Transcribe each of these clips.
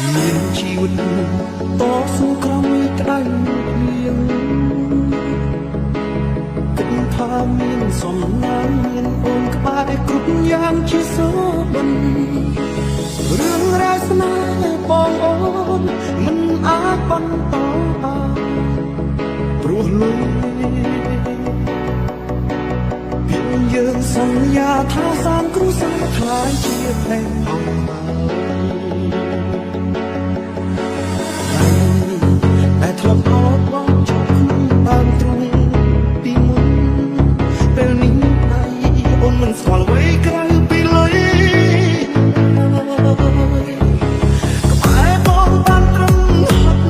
មានជីវិតតស៊ូក្រោមក្តៅភ្លៀងគិតថាមានសំណាងមានអូនក្បែរគ្រប់យ៉ាងជាសុបិនរឿងរ៉ាវស្នេហ៍បងអូនមិនអាចបន្តបានព្រោះលុយពីយើងសន្យាថាសាមគ្រួសារខ្លាយជាផ្នែកអង្គតែធ្លាប់អត់បងចុះក្នុងតាមទ្រង់ពីមុនពេលនេះដៃអូនមិនស្គាល់អ្វីក្រៅពីលុយក្បែរបងបានត្រឹមហត់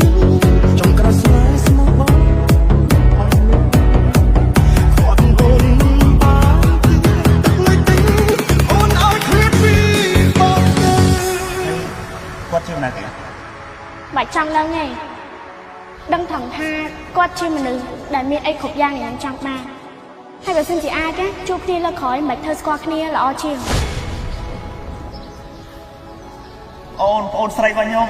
ចង់ក្រស្នេហ៍ស្មោះបងអស់លោកគាត់អូនបានលុយទិញអូនឲ្យឃ្លាតពីបងគាត់ជាម្នាក់ទេបាច់ចង់ដឹងទេដឹងថងថាគាត់ជាមនុស្សដែលមានអីគ្រប់យ៉ាងយ៉ាងចង់បានហើយបើសិនជាអាចជួបគ្នាលើក្រោយមិនធ្វើស្គាល់គ្នាល្អជាងអូនស្រីរបស់ខ្ញុំ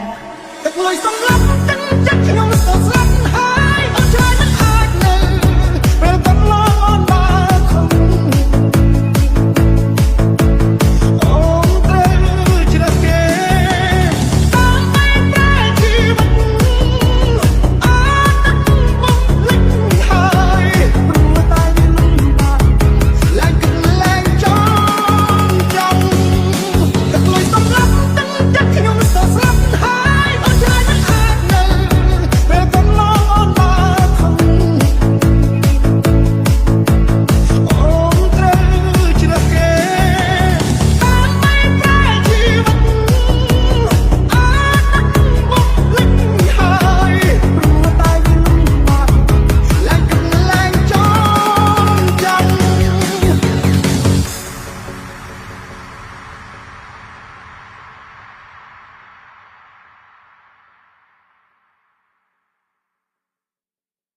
ទឹកលុយសម្លាប់ទឹកចិត្តខ្ញុំ